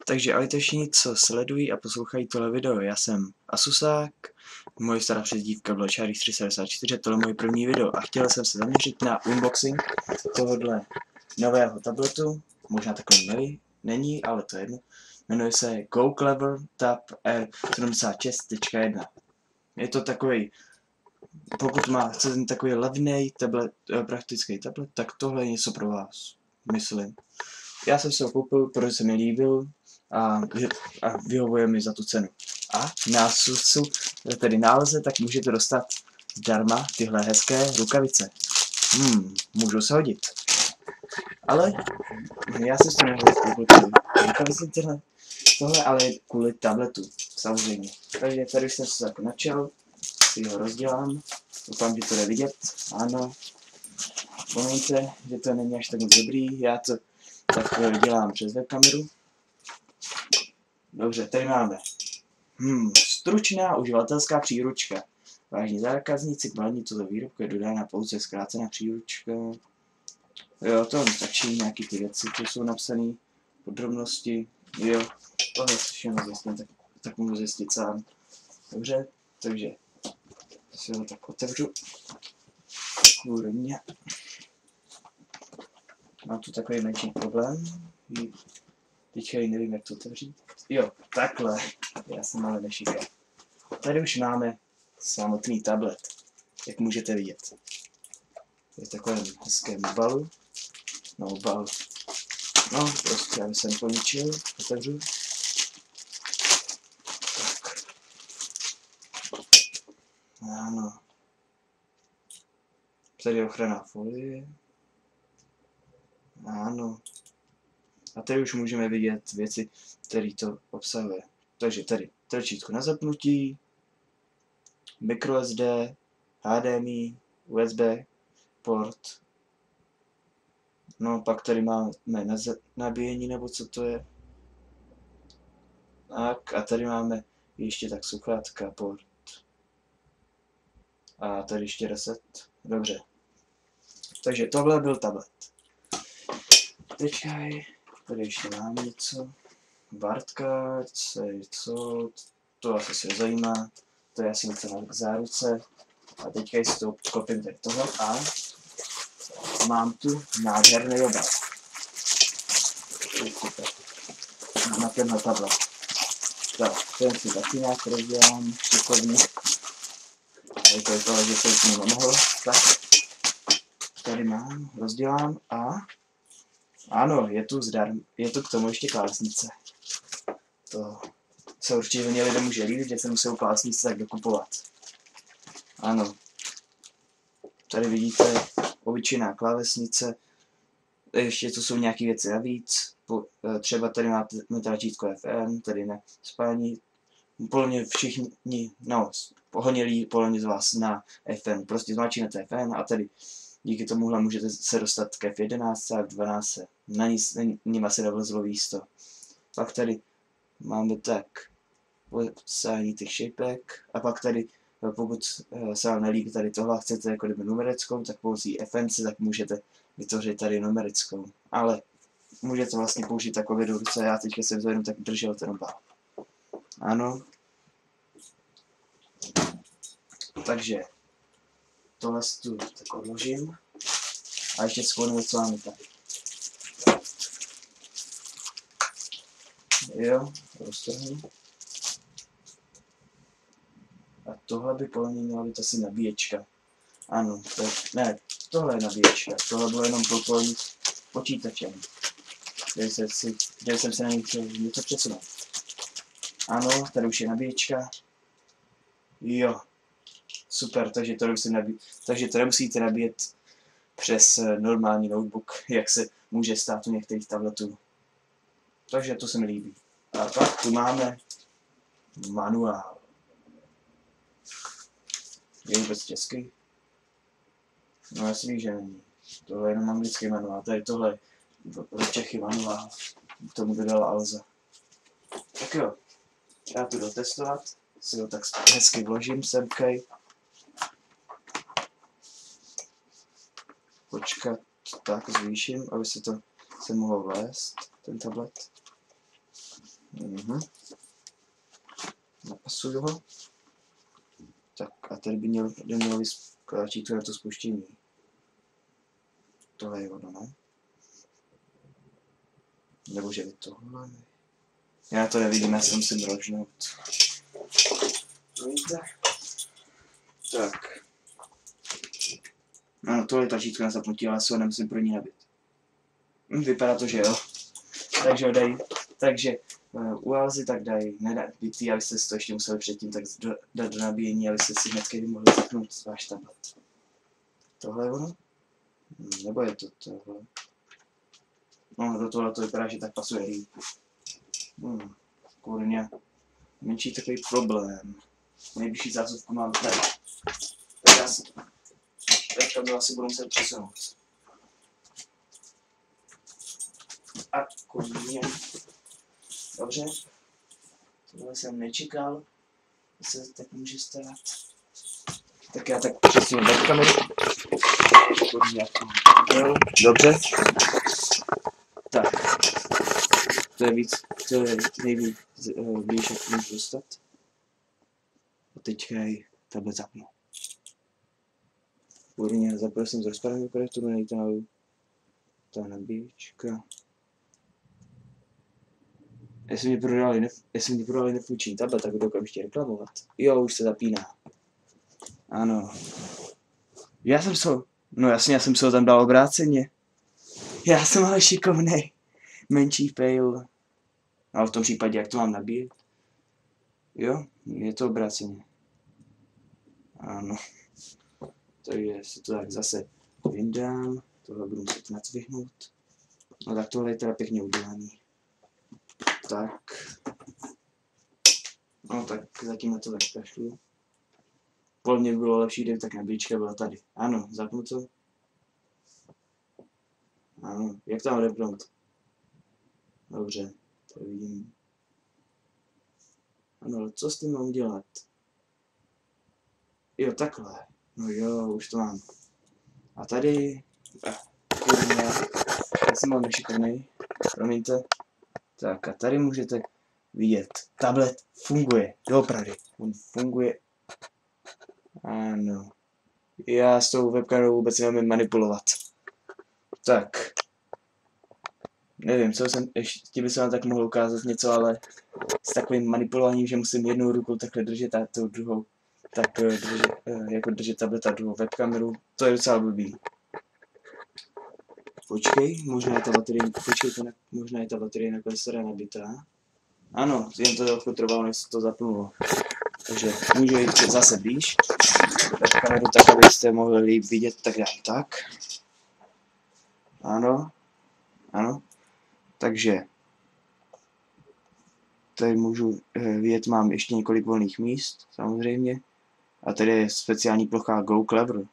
Takže ahojte všichni, co sledují a poslouchají tohle video. Já jsem Asusák, moje stará přezdívka byla Charlie 374, tohle je moje první video a chtěl jsem se zaměřit na unboxing tohohle nového tabletu, možná takový není, ale to je jedno. Jmenuje se Go Clever Tab R76.1. Je to takový, pokud chcete takový levný tablet, praktický tablet, tak tohle je něco pro vás, myslím. Já jsem se ho koupil, protože se mi líbil a vyhovuje mi za tu cenu. A na Asusu, tedy náleze, tak můžete dostat zdarma tyhle hezké rukavice. Můžou se hodit. Ale já jsem si nehodil rukavice tohle, ale kvůli tabletu, samozřejmě. Takže tady už jsem se tak načal, si ho rozdělám, doufám, že to jde vidět, ano. Pomeňte, že to není až tak moc dobrý, já to tak dělám přes webkameru. Dobře, tady máme stručná uživatelská příručka. Vážní zákazníci, kvalitní tuto výrobku je dodána pouze zkrácená příručka. Jo, to stačí, nějaký ty věci, co jsou napsané, podrobnosti. Jo, tohle všechno zjistím, tak můžu zjistit sám. Dobře, takže si ho tak otevřu. Úrovně. Mám tu takový menší problém. Teďka nevím, jak to otevřít. Jo, takhle. Já jsem ale nešiká. Tady už máme samotný tablet, jak můžete vidět. Je v takovém hezkém balu. No, prostě, aby se neponičil. Otevřu. Tak. Ano. Tady je ochranná folie. Ano. A tady už můžeme vidět věci, které to obsahuje. Takže tady tlačítko na zapnutí, microSD, HDMI, USB port. No pak tady máme nabíjení, nebo co to je. Tak, a tady máme ještě tak sluchátka, port. A tady ještě reset. Dobře. Takže tohle byl tablet. Teďka tady ještě mám něco. Bartka, co? To asi se zajímá. To je asi něco k záruce. A teďka si to kopím tady tohle a mám tu nádherný obal. Na tenhle tablet. Tak, ten si taky nějak rozdělám šikovně. Je to vypadá, že jsem s ním nemohl. Tak, tady mám, rozdělám a ano, je tu k tomu ještě klávesnice. To se určitě hodně lidem může líbit, že se musel klávesnice tak dokupovat. Ano. Tady vidíte obyčejná klávesnice. Ještě tu jsou nějaké věci navíc. Třeba tady máte tlačítko FM, tady na spání. Polně všichni, hodně z vás na FM. Prostě zmáčknete FM a tady díky tomuhle můžete se dostat k F11 a F12. Na nima se nevlezlo výsto. Pak tady máme tak posání těch šipek a pak tady, pokud se vám nelíbí tady tohle, chcete jako kdyby numerickou, tak pomocí FNC, tak můžete vytvořit tady numerickou. Ale můžete vlastně použít takové do ruce, já teďka jsem to jenom tak držel ten obal. Ano. Takže tohle tu tak odložím. A ještě schválně, co máme tady. Jo, roztrhnu. A tohle by podle mě měla být asi nabíječka. Ano, tohle je nabíječka. Tohle bylo jenom propojení s počítačem. Kde jsem se na něj chtěl něco přesunout. Ano, tady už je nabíječka. Jo, super, takže to nemusíte nabíjet přes normální notebook, jak se může stát u některých tabletů. Takže to se mi líbí. A pak tu máme manuál. Je vůbec český? No jasný, že není. Tohle je jenom anglický manuál. Tady tohle je Čechy manuál. K tomu dodala Alza. Tak jo, já to dotestovat. Si ho tak hezky vložím semkej. Počkat, tak zvýším, aby se mohlo vlézt, ten tablet. Napasuju ho. Tak a tady by mělo vyskočit na to spuštění. Tohle je ono, ne? Nebo že by tohle... Já to nevidím, já se musím rožnout. Tak. Ano, tohle je tlačítko na zapnutí, ale se ho nemusím pro ní nabít. Vypadá to, že jo. Takže dají, takže u Alzy tak dají nebitý, abyste si to ještě museli předtím tak dát do nabíjení, abyste si hnedky mohli zapnout váš tablet. Tohle je ono? Nebo je to tohle? No, do tohle to vypadá, že tak pasuje líp. Kurně. Menší takový problém. Nejbližší zásuvku mám tady. Tak já si... Teďka to asi budu muset přesunout. A kurně. Dobře. Tohle jsem nečekal. To se tak může stát. Tak já tak přesunu webkameru. Dobře. Tak. To je víc, to je nejvíc blíž, jak můžu dostat. A teďka ji tablet zapnu. Původně zapojil jsem z rozpadného konektoru, nejtáhu. Ta nabíječka. Jestli mě prodali nefunkční tablet, tak budu okamžitě reklamovat. Jo, už se zapíná. Ano. Já jsem se ho tam dal obráceně. Já jsem ale šikovnej. Menší fail. Ale v tom případě, jak to mám nabíjet? Jo, je to obráceně. Ano. Takže si to tak zase vyndám. Tohle budu muset nacvihnout. No tak tohle je teda pěkně udělaný. Tak. No tak zatím na to tak kašlu. Podle mě by bylo lepší, kdyby tak nabíječka byla tady. Ano, zapnu to. Ano, jak to mám repnout? Dobře, to vidím. Ano, ale co s tím mám dělat? Jo, takhle. No jo, už to mám. A tady... Já jsem mal nešikovnej. Promiňte. Tak a tady můžete vidět. Tablet funguje. Doopravdy. On funguje. Ano. Já s tou webkamerou vůbec neumím manipulovat. Tak. Nevím, co jsem ještě by se vám tak mohl ukázat něco, ale s takovým manipulováním, že musím jednou rukou takhle držet a tou druhou tak držet tablet a druhou webkameru, to je docela blbý. Počkej, možná je ta baterie nakonec teda nabitá. Ano, jen to trochu trvalo, než se to zapnulo. Takže můžu jít zase blíž. Webkameru tak, abyste mohli líp vidět, tak dám tak. Ano. Ano. Takže tady můžu vidět, mám ještě několik volných míst, samozřejmě. A tady je speciální plocha Go Clever.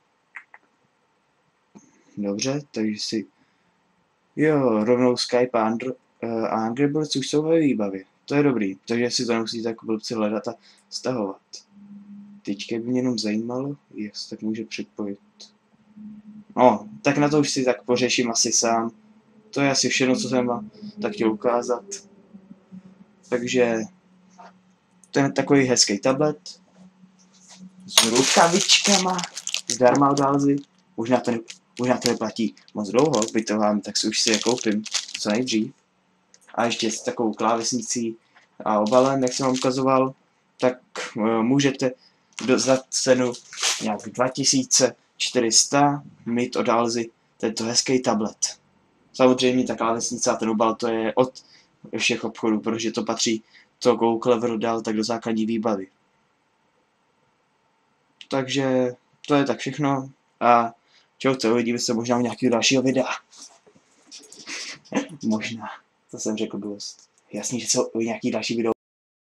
Dobře, takže si... Jo, rovnou Skype a Angry Birds už jsou ve výbavě. To je dobrý, takže si to nemusíte jako blbci hledat a stahovat. Teďka by mě jenom zajímalo, jestli tak může připojit. No, tak na to už si tak pořeším asi sám. To je asi všechno, co jsem vám tak chtěl ukázat. Takže to je takový hezký tablet s rukavičkama, zdarma od Alzy. Možná to neplatí moc dlouho, bytovám, tak si už si je koupím co nejdřív. A ještě s takovou klávesnicí a obalem, jak jsem vám ukazoval, tak můžete za cenu nějak 2400 mít od Alzy tento hezký tablet. Samozřejmě ta klávesnice a ten obal to je od všech obchodů, protože to patří to Go Clever dal tak do základní výbavy. Takže to je tak všechno a čauce, uvidíme se možná u nějakého dalšího videa. Možná, to jsem řekl dost. Jasný, že jsou nějaký další video.